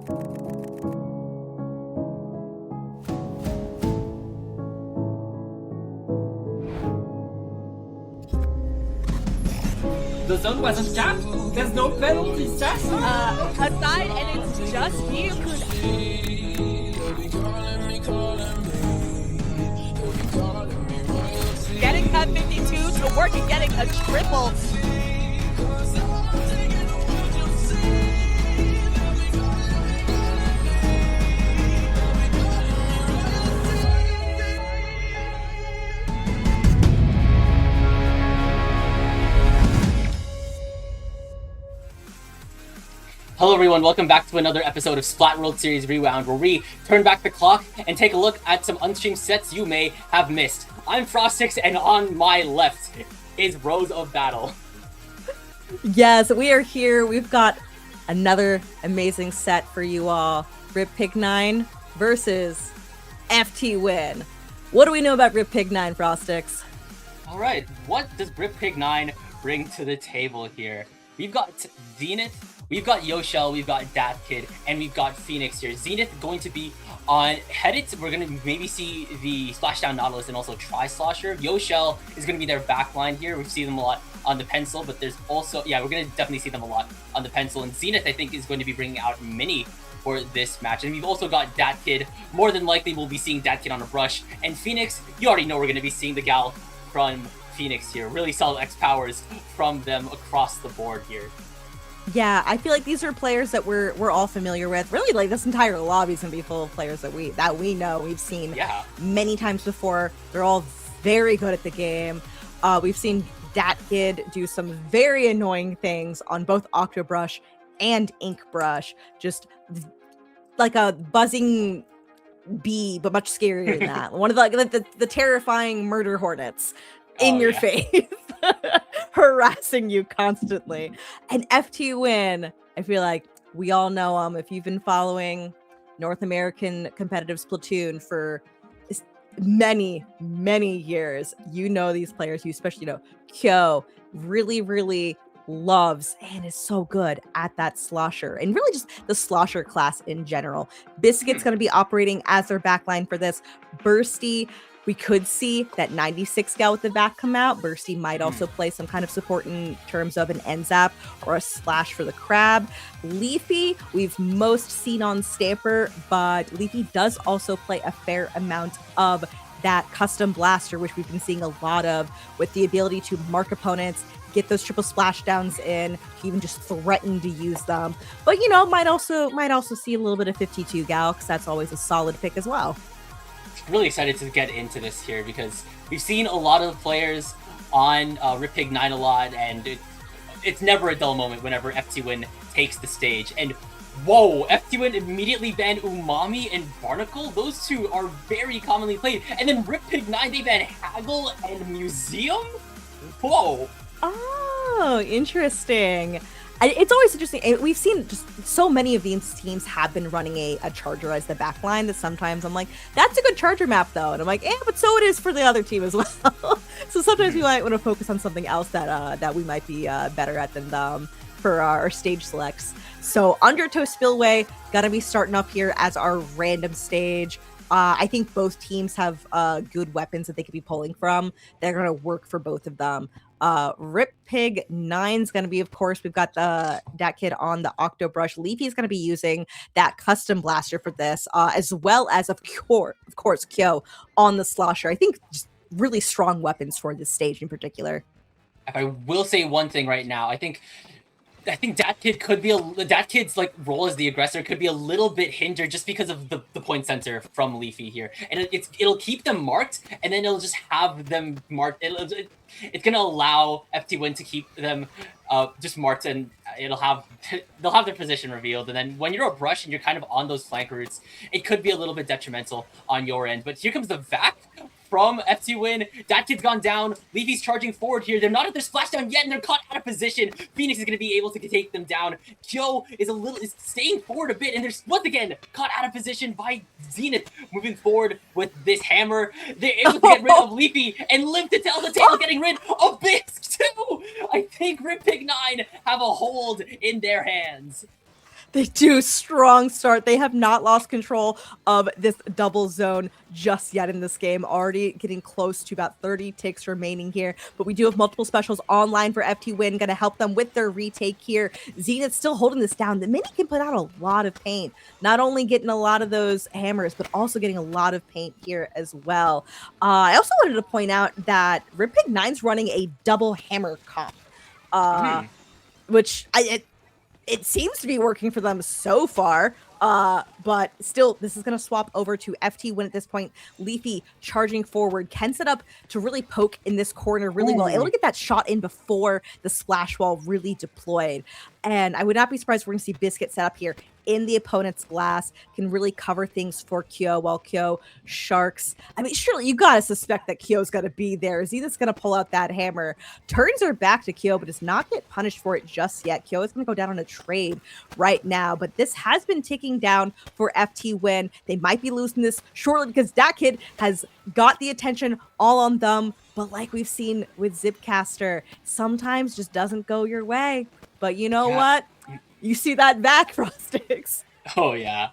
The zone wasn't capped. There's no penalty, Sassy. Aside, and it's just you. Getting that 52 to work and getting a triple. Hello everyone, welcome back to another episode of Splat World Series REWOUND, where we turn back the clock and take a look at some unstreamed sets you may have missed. I'm Frostix, and on my left is Rose of Battle. Yes, we are here. We've got another amazing set for you all. Rip Pig 9 versus FTWin. What do we know about Rip Pig 9, Frostix? Alright, what does Rip Pig 9 bring to the table here? We've got Zenith, we've got Yoshell, we've got Datkid, and we've got Phoenix here. Zenith going to be on headed. We're going to maybe see the Splashdown Nautilus and also Tri-Slosher. Yoshell is going to be their backline here. We've seen them a lot on the pencil, but there's also, yeah, we're going to definitely see them a lot on the pencil. And Zenith, I think, is going to be bringing out Mini for this match. And we've also got Datkid. More than likely, we'll be seeing Datkid on a brush. And Phoenix, you already know we're going to be seeing the gal from Phoenix here. Really solid X powers from them across the board here. Yeah, I feel like these are players that we're all familiar with. Really, like this entire lobby's gonna be full of players that we know, we've seen many times before. They're all very good at the game. We've seen Datkid do some very annoying things on both Octobrush and Inkbrush, just like a buzzing bee, but much scarier than that. One of the terrifying murder hornets in your face, harassing you constantly. And FTWin, I feel like we all know him. If you've been following North American competitive Splatoon for many, many years, you know these players. You especially know Kyo really, really loves and is so good at that slosher, and really just the slosher class in general. Biscuit's going to be operating as their backline for this. Bursty, we could see that 96 gal with the back come out. Bursty might also play some kind of support in terms of an end zap or a slash for the crab. Leafy, we've most seen on Stamper, but Leafy does also play a fair amount of that custom blaster, which we've been seeing a lot of, with the ability to mark opponents, get those triple splashdowns in, even just threaten to use them. But you know, might also see a little bit of 52 gal, because that's always a solid pick as well. Really excited to get into this here because we've seen a lot of players on Rip Pig 9 a lot, and it's never a dull moment whenever FTWin takes the stage. And whoa, FTWin immediately banned Umami and Barnacle. Those two are very commonly played. And then Rip Pig 9, they banned Haggle and Museum? Whoa. Oh, interesting. It's always interesting. We've seen just so many of these teams have been running a Charger as the backline that sometimes I'm like, that's a good Charger map though. And I'm like, but so it is for the other team as well. So sometimes we might want to focus on something else that we might be better at than them for our stage selects. So Undertow Spillway, gonna be starting up here as our random stage. I think both teams have good weapons that they could be pulling from. They're going to work for both of them. Rip Pig 9's going to be, of course, we've got that kid on the Octobrush. Leafy's going to be using that custom blaster for this, as well as, of course, Kyo on the Slosher. I think just really strong weapons for this stage in particular. If I will say one thing right now, I think Datkid could be Datkid's like role as the aggressor could be a little bit hindered just because of the point sensor from Leafy here, and it'll keep them marked, and then it'll just have them marked. It's gonna allow FTWin to keep them just marked, and they'll have their position revealed. And then when you're a brush and you're kind of on those flank routes, it could be a little bit detrimental on your end. But here comes the vac from FTWin. Datkid's gone down. Leafy's charging forward here. They're not at their splashdown yet, and they're caught out of position. Phoenix is going to be able to take them down. Joe is staying forward a bit, and they're once again caught out of position by Zenith. Moving forward with this hammer, they're able to get rid of Leafy and live to tell the tale, getting rid of Bisque too. I think Rip Pig 9 have a hold in their hands. They do. Strong start. They have not lost control of this double zone just yet in this game. Already getting close to about 30 ticks remaining here. But we do have multiple specials online for FTWin. Going to help them with their retake here. Zenith still holding this down. The Mini can put out a lot of paint. Not only getting a lot of those hammers, but also getting a lot of paint here as well. I also wanted to point out that FTWin's running a double hammer comp. Which it seems to be working for them so far, but still, this is going to swap over to FTWin at this point. Leafy charging forward, can set up to really poke in this corner really well, able to get that shot in before the splash wall really deployed. And I would not be surprised if we're going to see Biscuit set up here in the opponent's glass, can really cover things for Kyo, while Kyo sharks. I mean, surely you got to suspect that Kyo's going to be there. Zenith's going to pull out that hammer. Turns her back to Kyo, but does not get punished for it just yet. Kyo is going to go down on a trade right now, but this has been ticking down for FTWin. They might be losing this shortly because that kid has got the attention all on them, but like we've seen with Zipcaster, sometimes just doesn't go your way. But you know what? You see that back, Frostix. Oh, yeah.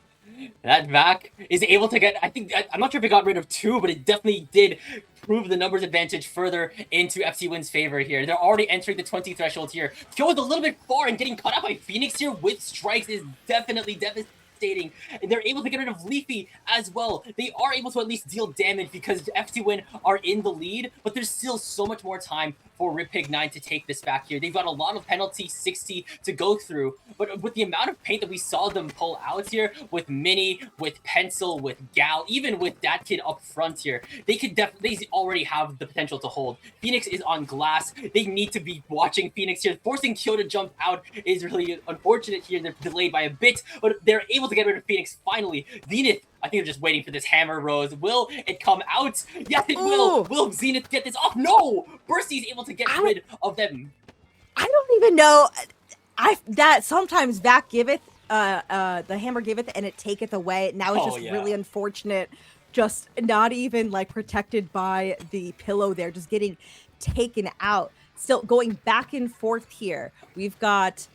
That vac is able to get, I'm not sure if it got rid of 2, but it definitely did prove the numbers advantage further into FTWin's favor here. They're already entering the 20 threshold here. Kyo is a little bit far, and getting caught out by Phoenix here with strikes is definitely devastating. And they're able to get rid of Leafy as well. They are able to at least deal damage because FTWin are in the lead, but there's still so much more time for Pig9 to take this back here. They've got a lot of penalty 60 to go through, but with the amount of paint that we saw them pull out here, with Mini, with Pencil, with Gal, even with that kid up front here, they already have the potential to hold. Phoenix is on glass. They need to be watching Phoenix here. Forcing Kyo to jump out is really unfortunate here. They're delayed by a bit, but they're able to get rid of Phoenix finally. Zenith, I think they're just waiting for this hammer rose. Will it come out? Yes, it will. Will Zenith get this off? No! Bursty's able to get rid of them. I don't even know. That sometimes Vac giveth, the hammer giveth, and it taketh away. Now it's just really unfortunate. Just not even like protected by the pillow there, just getting taken out. Still going back and forth here. We've got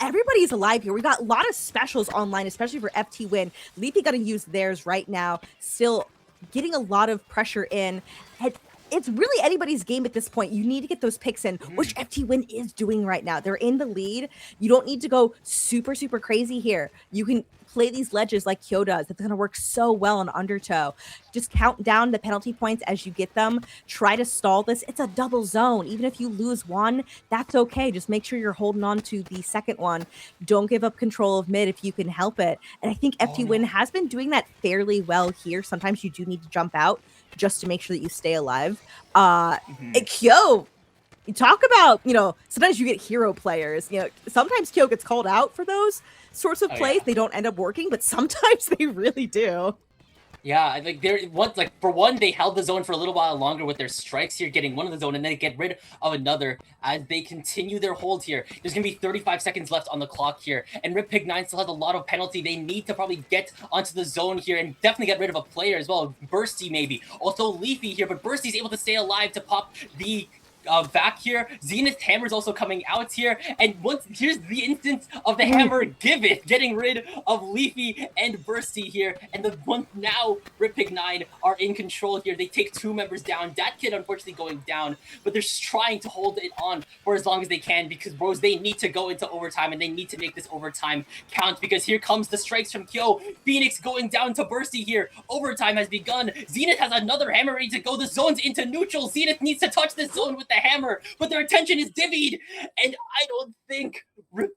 everybody's alive here. We got a lot of specials online, especially for FTWin. Leafy gonna use theirs right now. Still getting a lot of pressure in. And it's really anybody's game at this point. You need to get those picks in, which FTWin is doing right now. They're in the lead. You don't need to go super, super crazy here. You can play these ledges like Kyo does. It's going to work so well on Undertow. Just count down the penalty points as you get them. Try to stall this. It's a double zone. Even if you lose one, that's okay. Just make sure you're holding on to the second one. Don't give up control of mid if you can help it. And I think FTWin has been doing that fairly well here. Sometimes you do need to jump out just to make sure that you stay alive. Kyo, you talk about, sometimes you get hero players. Sometimes Kyo gets called out for those sorts of plays. They don't end up working, but sometimes they really do. Yeah, for one, they held the zone for a little while longer with their strikes here, getting one of the zone, and then get rid of another as they continue their hold here. There's going to be 35 seconds left on the clock here, and Pig9 still has a lot of penalty. They need to probably get onto the zone here and definitely get rid of a player as well. Bursty maybe. Also Leafy here, but Bursty's able to stay alive to pop the back here. Zenith hammer's also coming out here, and here's the instance of the hammer giveth, getting rid of Leafy and Bursty here, and the one now Pig9 are in control here. They take 2 members down. That kid unfortunately going down, but they're just trying to hold it on for as long as they can because bros, they need to go into overtime and they need to make this overtime count because here comes the strikes from Kyo. Phoenix going down to Bursty here. Overtime has begun. Zenith has another hammer ready to go. The zone's into neutral. Zenith needs to touch this zone with the hammer, but their attention is divvied, and I don't think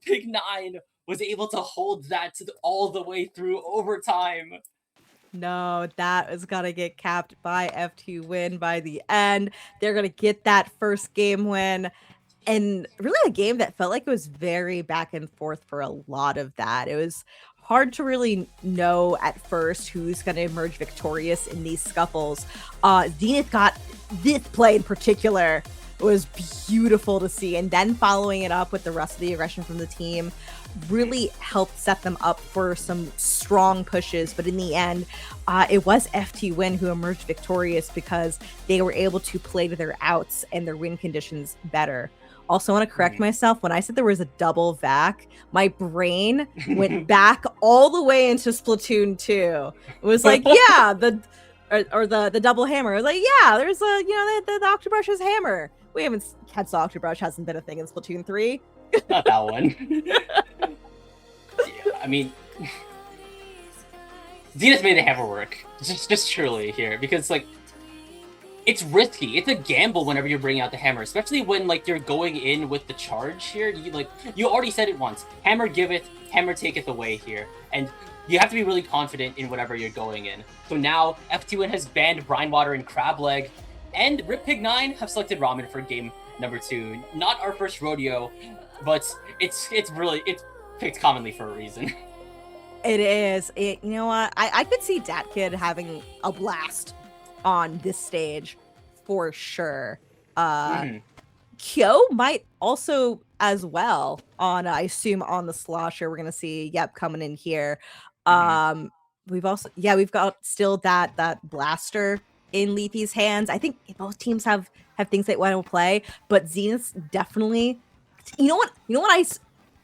Pig9 was able to hold that all the way through overtime. No, that is gonna get capped by FTWin by the end. They're gonna get that first game win, and really a game that felt like it was very back and forth for a lot of that. It was hard to really know at first who's going to emerge victorious in these scuffles. Zenith got this play in particular was beautiful to see, and then following it up with the rest of the aggression from the team really helped set them up for some strong pushes. But in the end, it was FTWin who emerged victorious because they were able to play to their outs and their win conditions better. Also want to correct myself. When I said there was a double vac, my brain went back all the way into Splatoon 2. It was like, yeah, the double hammer. It was like, yeah, there's a, the Octobrush's hammer. We haven't had Octobrush hasn't been a thing in Splatoon 3. Not that one. Yeah, I mean, Zenith made the hammer work. Just truly here, because like, it's risky. It's a gamble whenever you're bringing out the hammer, especially when like you're going in with the charge here. You already said it once. Hammer giveth, hammer taketh away here, and you have to be really confident in whatever you're going in. So now FTWin has banned Brine Water and Crab Leg, and RipPig9 have selected Ramen for game number 2. Not our first rodeo, but it's picked commonly for a reason. It is. You know what? I could see Dat Kid having a blast on this stage for sure. Kyo might also as well on, I assume, on the slosher. We're gonna see coming in here. We've got still that blaster in Leafy's hands. I think both teams have things they want to play, but Zenith's definitely, you know what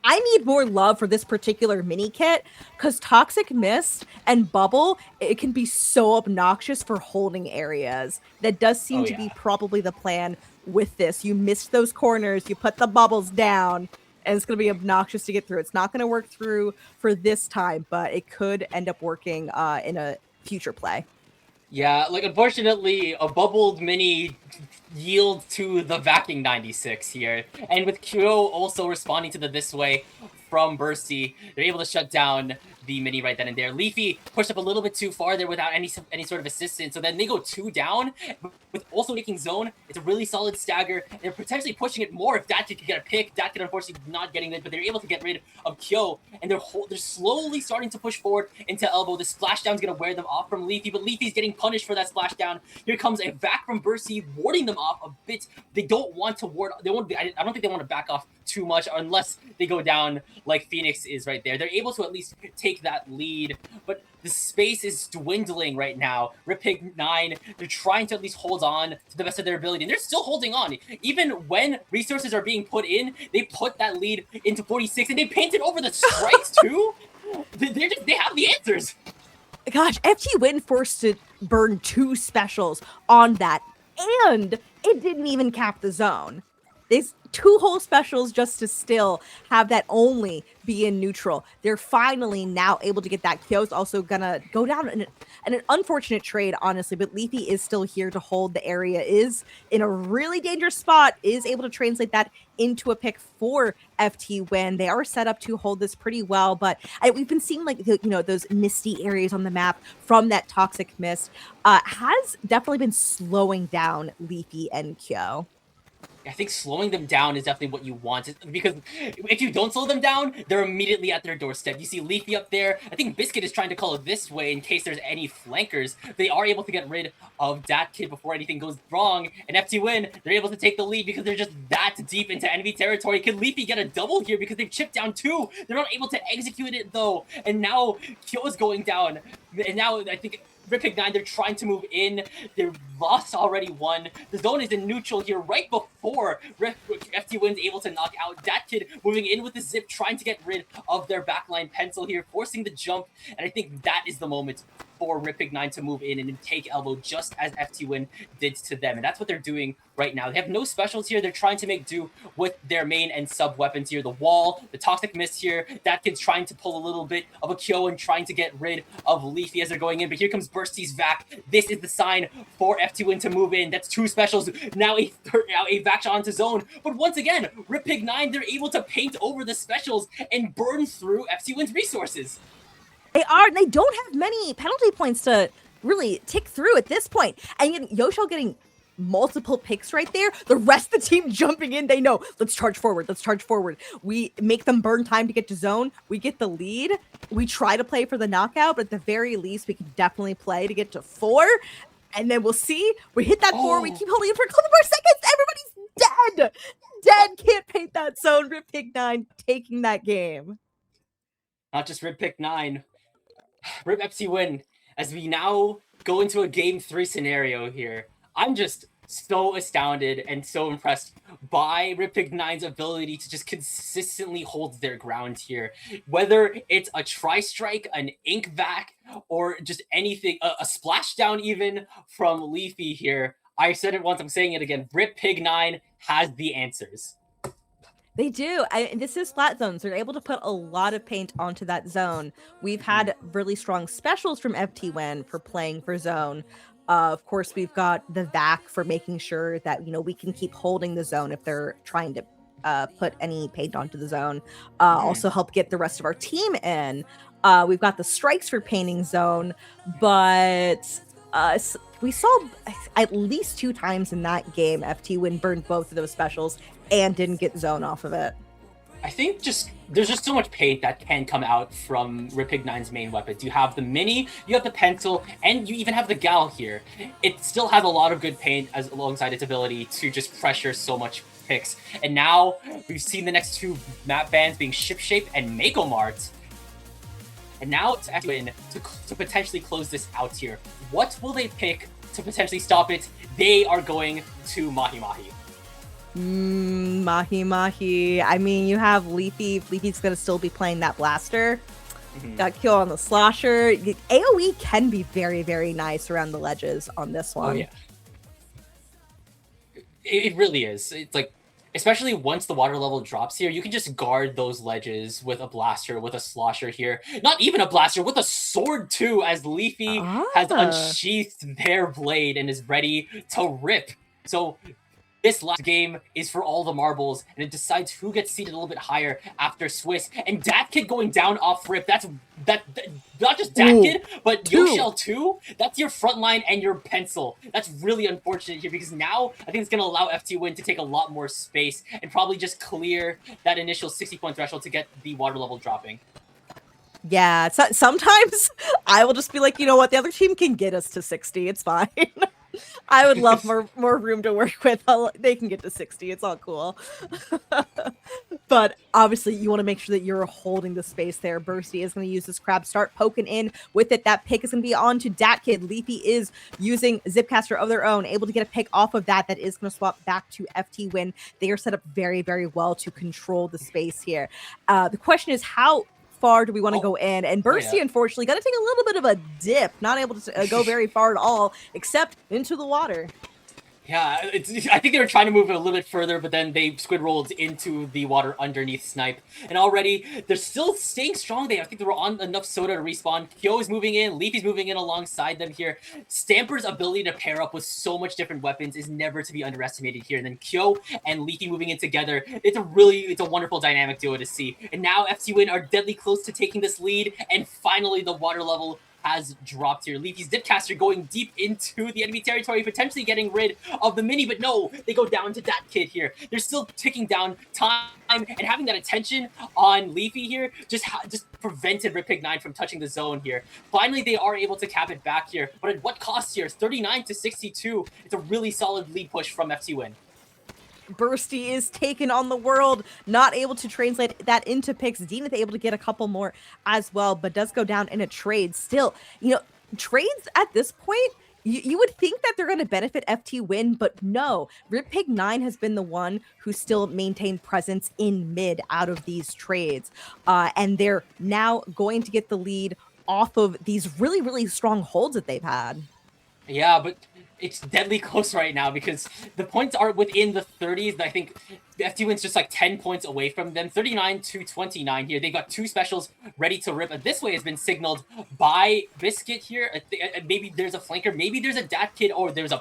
I need more love for this particular mini kit, because Toxic Mist and Bubble, it can be so obnoxious for holding areas. That does seem to be probably the plan with this. You missed those corners, you put the bubbles down, and it's going to be obnoxious to get through. It's not going to work through for this time, but it could end up working in a future play. Yeah, like unfortunately, a bubbled mini yields to the Vacking 96 here. And with Kyo also responding to the this way from Bursty, they're able to shut down the mini right then and there. Leafy pushed up a little bit too far there without any sort of assistance. So then they go 2 down with also making zone. It's a really solid stagger. They're potentially pushing it more if Dat Kid could get a pick. Dat Kid unfortunately not getting it, but they're able to get rid of Kyo. And they're slowly starting to push forward into Elbow. The splashdown's going to wear them off from Leafy, but Leafy's getting punished for that splashdown. Here comes a vac from Bursty, warding them off a bit. They don't want to ward. I don't think they want to back off too much unless they go down like Phoenix is right there. They're able to at least take that lead, but the space is dwindling right now. RipPig9, they're trying to at least hold on to the best of their ability, and they're still holding on. Even when resources are being put in, they put that lead into 46, and they painted over the strikes too. They have the answers. Gosh, FTWin forced to burn 2 specials on that, and it didn't even cap the zone. There's 2 whole specials just to still have that only be in neutral. They're finally now able to get that. Kyo's also gonna go down in an unfortunate trade, honestly, but Leafy is still here to hold the area, is in a really dangerous spot, is able to translate that into a pick for FTWin. They are set up to hold this pretty well, but we've been seeing like, those misty areas on the map from that Toxic Mist has definitely been slowing down Leafy and Kyo. I think slowing them down is definitely what you want, because if you don't slow them down, they're immediately at their doorstep. You see Leafy up there. I think Biscuit is trying to call it this way in case there's any flankers. They are able to get rid of Dat Kid before anything goes wrong, and FTWin, they're able to take the lead because they're just that deep into enemy territory. Can Leafy get a double here because they've chipped down 2? They're not able to execute it though, and now Kyo is going down, and now I think RipPig9, they're trying to move in. They're lost already 1. The zone is in neutral here right before FTWin's able to knock out Dat Kid, moving in with the zip, trying to get rid of their backline pencil here, forcing the jump. And I think that is the moment for RipPig9 to move in and then take Elbow, just as FTWin did to them. And that's what they're doing right now. They have no specials here. They're trying to make do with their main and sub weapons here. The wall, the Toxic Mist here. Dat Kid's trying to pull a little bit of a Kyo and trying to get rid of Leafy as they're going in. But here comes Bursty's vac. This is the sign for FTWin to move in. That's 2 specials. Now a vac shot onto zone. But once again, RipPig9, they're able to paint over the specials and burn through FTWin's resources. They don't have many penalty points to really tick through at this point. And Yoshel getting multiple picks right there. The rest of the team jumping in. They know, let's charge forward. Let's charge forward. We make them burn time to get to zone. We get the lead. We try to play for the knockout, but at the very least, we can definitely play to get to 4. And then we'll see. We hit that 4. We keep holding it for a couple more seconds. Everybody's dead. Dead. Can't paint that zone. RipPig9 taking that game. Not just RipPig9. RipFTWin, as we now go into a game 3 scenario here. I'm just so astounded and so impressed by Ripig9's ability to just consistently hold their ground here. Whether it's a Tri-Strike, an Ink Vac, or just anything, a splashdown even from Leafy here. I said it once, I'm saying it again. Ripig9 has the answers. They do. This is flat zones. They're able to put a lot of paint onto that zone. We've had really strong specials from FTWin for playing for zone. Of course, we've got the VAC for making sure that, we can keep holding the zone if they're trying to put any paint onto the zone. Also help get the rest of our team in. We've got the strikes for painting zone, but we saw at least 2 times in that game FTWin burned both of those specials and didn't get zone off of it. I think there's just so much paint that can come out from Ripig9's main weapons. You have the mini, you have the pencil, and you even have the gal here. It still has a lot of good paint alongside its ability to just pressure so much picks. And now we've seen the next 2 map bans being Shipshape and Mako Mart. And now it's FTWin to potentially close this out here. What will they pick to potentially stop it? They are going to Mahi Mahi. Mahi Mahi. I mean, you have Leafy. Leafy's going to still be playing that blaster. Got kill on the slosher. AoE can be very, very nice around the ledges on this one. Oh, yeah. It really is. It's like, especially once the water level drops here, you can just guard those ledges with a blaster, with a slosher here. Not even a blaster, with a sword too, as Leafy has unsheathed their blade and is ready to rip. So this last game is for all the marbles, and it decides who gets seated a little bit higher after Swiss. And DatKid going down off rip, that's not just DatKid, but Yoshell too. That's your front line and your pencil. That's really unfortunate here, because now I think it's going to allow FTWin to take a lot more space and probably just clear that initial 60-point threshold to get the water level dropping. Yeah, sometimes I will just be like, you know what, the other team can get us to 60, it's fine. I would love more room to work with. They can get to 60. It's all cool. But obviously, you want to make sure that you're holding the space there. Bursty is going to use this crab, start poking in with it. That pick is going to be on to DatKid. Leafy is using Zipcaster of their own, able to get a pick off of that. That is going to swap back to FTWin. They are set up very, very well to control the space here. The question is, how far do we want to go in? And Bursty, unfortunately, got to take a little bit of a dip, not able to go very far at all, except into the water. Yeah, I think they were trying to move it a little bit further, but then they squid rolled into the water underneath Snipe. And already, they're still staying strong. I think they were on enough soda to respawn. Kyo is moving in. Leafy's moving in alongside them here. Stamper's ability to pair up with so much different weapons is never to be underestimated here. And then Kyo and Leafy moving in together, it's a wonderful dynamic duo to see. And now FTWin are deadly close to taking this lead. And finally, the water level has dropped here. Leafy's Dipcaster going deep into the enemy territory, potentially getting rid of the mini, but no, they go down to DatKid here. They're still ticking down time, and having that attention on Leafy here just prevented Ripig9 from touching the zone here. Finally, they are able to cap it back here, but at what cost here? 39 to 62. It's a really solid lead push from FTWin. Bursty is taken on the world, not able to translate that into picks. Zenith able to get a couple more as well, but does go down in a trade. Still, trades at this point, you would think that they're going to benefit FTWin, but no. Ripig9 has been the one who still maintained presence in mid out of these trades. And they're now going to get the lead off of these really, really strong holds that they've had. Yeah, but it's deadly close right now because the points are within the 30s. I think FTWin's just like 10 points away from them. 39 to 29 here. They've got 2 specials ready to rip. This way has been signaled by Biscuit here. Maybe there's a flanker. Maybe there's a DatKid, or there's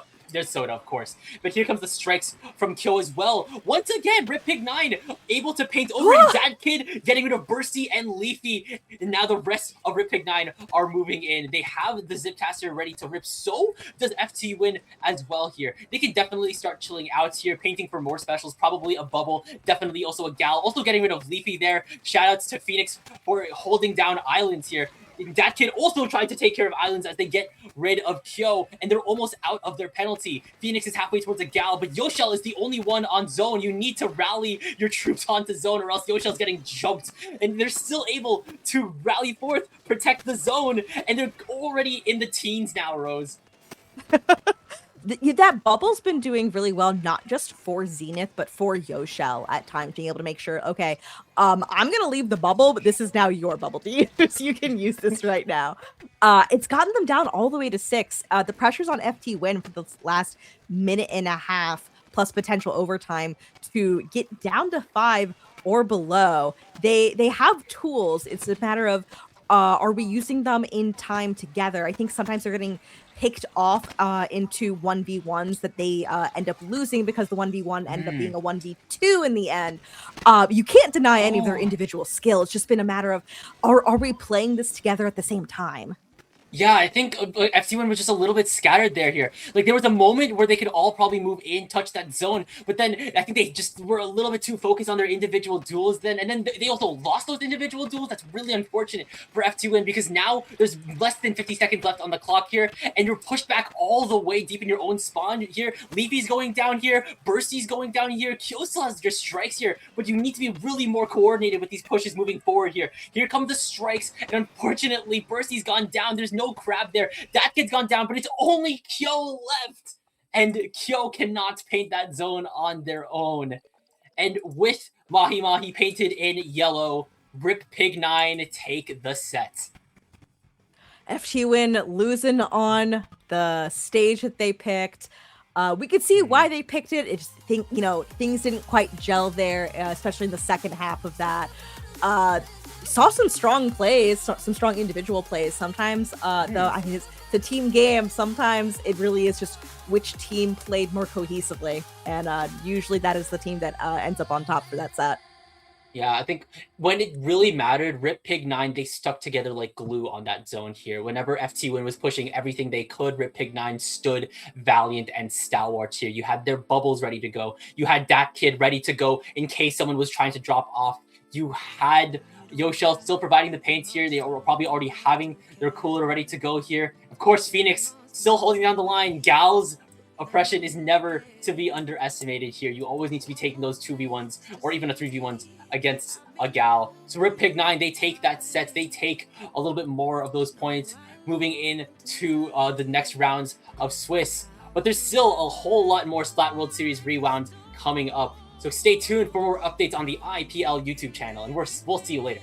Soda, of course. But here comes the strikes from Kyo as well. Once again, Ripig9 able to paint over DatKid, getting rid of Bursty and Leafy. And now the rest of Ripig9 are moving in. They have the Zipcaster ready to rip. So does FTWin as well here. They can definitely start chilling out here, painting for more specials, probably a bubble, definitely also a gal. Also getting rid of Leafy there. Shoutouts to Phoenix for holding down Islands here. DatKid also trying to take care of Islands as they get rid of Kyo, and they're almost out of their penalty. Phoenix is halfway towards a gal, but Yoshell is the only one on zone. You need to rally your troops onto zone, or else Yoshell's getting jumped. And they're still able to rally forth, protect the zone, and they're already in the teens now, Rose. that bubble's been doing really well, not just for Zenith, but for Yoshell at times, being able to make sure, okay, I'm gonna leave the bubble, but this is now your bubble to use. You can use this right now. It's gotten them down all the way to 6. The pressure's on FTWin for the last minute and a half, plus potential overtime, to get down to 5 or below. They have tools. It's a matter of, are we using them in time together? I think sometimes they're getting picked off into 1v1s that they end up losing because the 1v1 ended up being a 1v2 in the end. You can't deny any of their individual skill. It's just been a matter of, are we playing this together at the same time? Yeah, I think FTWin was just a little bit scattered here. Like, there was a moment where they could all probably move in, touch that zone, but then I think they just were a little bit too focused on their individual duels then, and then they also lost those individual duels. That's really unfortunate for FTWin, because now there's less than 50 seconds left on the clock here, and you're pushed back all the way deep in your own spawn here. Leafy's going down here, Bursty's going down here, Kyo still has your strikes here, but you need to be really more coordinated with these pushes moving forward here. Here come the strikes, and unfortunately, Bursty's gone down. There's no crab there. That kid's gone down, but it's only Kyo left. And Kyo cannot paint that zone on their own. And with Mahi Mahi painted in yellow, Rip Pig 9 take the set. FTWin losing on the stage that they picked. We could see why they picked it. It just things didn't quite gel there, especially in the second half of that. Saw some strong plays, some strong individual plays. Sometimes, though, I think it's a team game. Sometimes it really is just which team played more cohesively, and usually that is the team that ends up on top for that set. Yeah, I think when it really mattered, Rip Pig 9, they stuck together like glue on that zone here. Whenever FTWin was pushing everything they could, Rip Pig 9 stood valiant and stalwart here. You had their bubbles ready to go. You had that kid ready to go in case someone was trying to drop off. You had Yoshell still providing the paints here. They were probably already having their cooler ready to go here. Of course, Phoenix still holding down the line. Gal's oppression is never to be underestimated here. You always need to be taking those 2v1s or even a 3v1s against a Gal. So Rip Pig 9, they take that set. They take a little bit more of those points moving into the next rounds of Swiss. But there's still a whole lot more Splat World Series Rewound coming up. So stay tuned for more updates on the IPL YouTube channel, and we'll see you later.